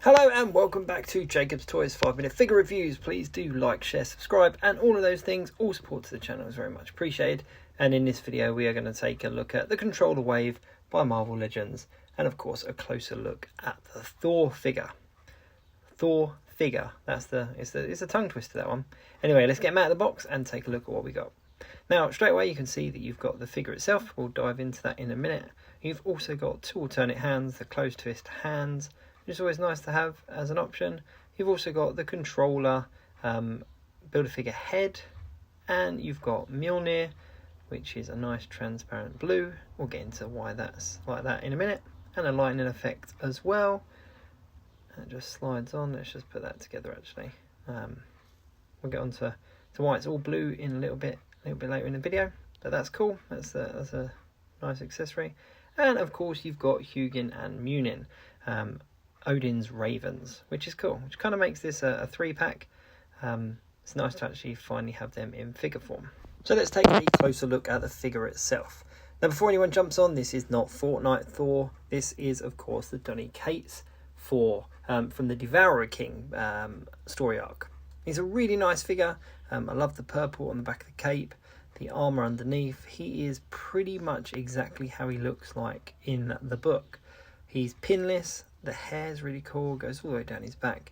Hello and welcome back to Jacob's Toys 5-minute figure reviews. Please do like, share, subscribe and all of those things. All support to the channel is very much appreciated. And in this video we are going to take a look at the Controller Wave by Marvel Legends. And of course a closer look at the Thor figure. Thor figure. It's a tongue twister, that one. Anyway, let's get him out of the box and take a look at what we got. Now straight away you can see that you've got the figure itself. We'll dive into that in a minute. You've also got two alternate hands, the closed twist hands, which is always nice to have as an option. You've also got the controller Build-A-Figure head, and you've got Mjolnir, which is a nice transparent blue. We'll get into why that's like that in a minute, and a lightning effect as well. And it just slides on. Let's just put that together actually. We'll get on to why it's all blue in a little bit later in the video, but that's cool. That's a nice accessory. And of course you've got Hugin and Munin. Odin's Ravens, which is cool, which kind of makes this a 3-pack. It's nice to actually finally have them in figure form. So let's take a closer look at the figure itself. Now before anyone jumps on, this is not Fortnite Thor. This is of course the Donny Cates Thor from the Devourer King story arc. He's a really nice figure. I love the purple on the back of the cape, the armour underneath. He is pretty much exactly how he looks like in the book. He's pinless. The hair's really cool, goes all the way down his back.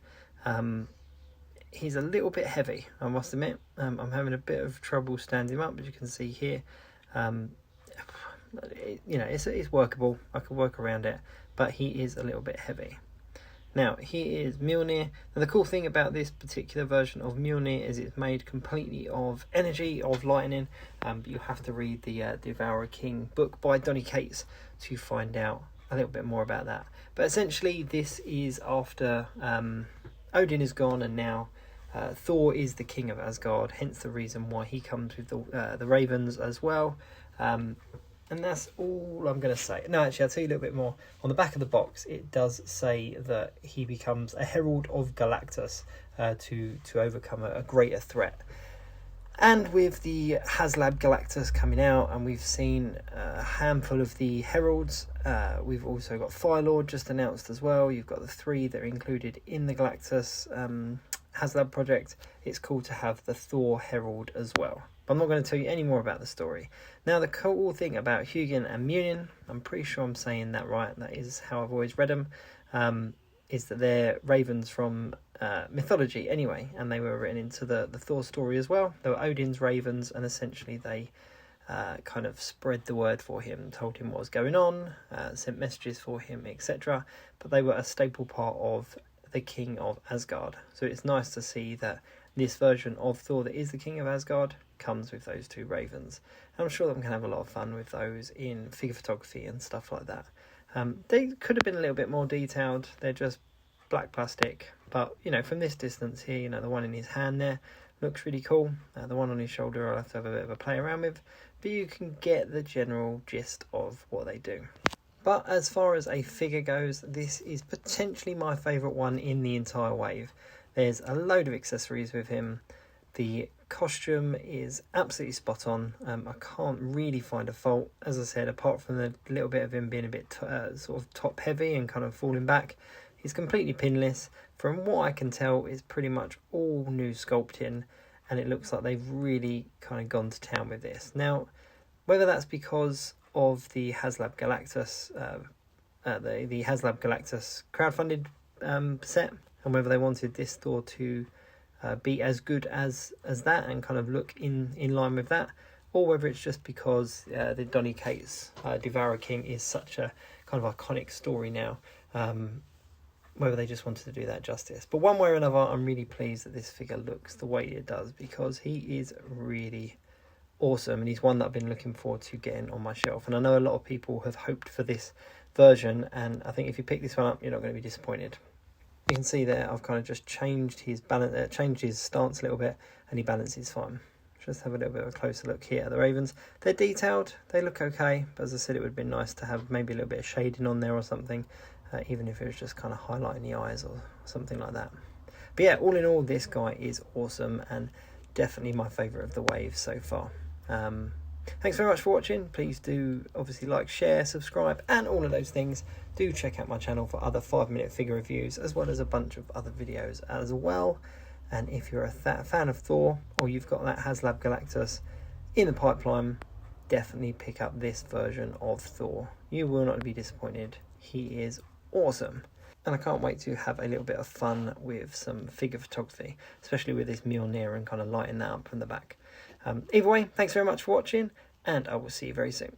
He's a little bit heavy, I must admit. I'm having a bit of trouble standing him up, as you can see here. It's workable. I can work around it, but he is a little bit heavy. Now, here is Mjolnir. Now, the cool thing about this particular version of Mjolnir is it's made completely of energy, of lightning, but you have to read the Devourer King book by Donny Cates to find out a little bit more about that. But essentially this is after Odin is gone and now Thor is the king of Asgard, hence the reason why he comes with the ravens as well. And that's all I'm going to say. No, actually I'll tell you a little bit more. On the back of the box it does say that he becomes a herald of Galactus to overcome a greater threat. And with the Haslab Galactus coming out, and we've seen a handful of the heralds, we've also got Firelord just announced as well. You've got the 3 that are included in the Galactus Haslab project. It's cool to have the Thor herald as well. But I'm not going to tell you any more about the story. Now the cool thing about Hugin and Munin, I'm pretty sure I'm saying that right, that is how I've always read them, is that they're ravens from mythology anyway, and they were written into the Thor story as well. They were Odin's ravens, and essentially they kind of spread the word for him, told him what was going on, sent messages for him, etc. But they were a staple part of the king of Asgard. So it's nice to see that this version of Thor that is the king of Asgard comes with those 2 ravens. And I'm sure that we can have a lot of fun with those in figure photography and stuff like that. They could have been a little bit more detailed. They're just black plastic, but from this distance here, the one in his hand there looks really cool. The one on his shoulder I'll have to have a bit of a play around with, but you can get the general gist of what they do. But as far as a figure goes, this is potentially my favourite one in the entire wave. There's a load of accessories with him. The costume is absolutely spot on. I can't really find a fault, as I said, apart from the little bit of him being a bit sort of top heavy and kind of falling back. He's completely pinless. From what I can tell, it's pretty much all new sculpting, and it looks like they've really kind of gone to town with this. Now, whether that's because of the Haslab Galactus, the Haslab Galactus crowdfunded set, and whether they wanted this Thor to be as good as that and kind of look in line with that, or whether it's just because the Donny Cates Devourer King is such a kind of iconic story now, whether they just wanted to do that justice. But one way or another, I'm really pleased that this figure looks the way it does, because he is really awesome, and he's one that I've been looking forward to getting on my shelf. And I know a lot of people have hoped for this version, and I think if you pick this one up, you're not going to be disappointed. You can see there I've kind of just changed his balance, changed his stance a little bit, and he balances fine. Just have a little bit of a closer look here at the ravens. They're detailed, they look okay, but as I said, it would have been nice to have maybe a little bit of shading on there or something, even if it was just kind of highlighting the eyes or something like that. But yeah, all in all, this guy is awesome and definitely my favourite of the wave so far. thanks very much for watching. Please do obviously like, share, subscribe, and all of those things. Do check out my channel for other 5-minute figure reviews, as well as a bunch of other videos as well. And if you're a fan of Thor, or you've got that Haslab Galactus in the pipeline, definitely pick up this version of Thor. You will not be disappointed. He is awesome. And I can't wait to have a little bit of fun with some figure photography, especially with this Mjolnir and kind of lighting that up from the back. Either way, thanks very much for watching, and I will see you very soon.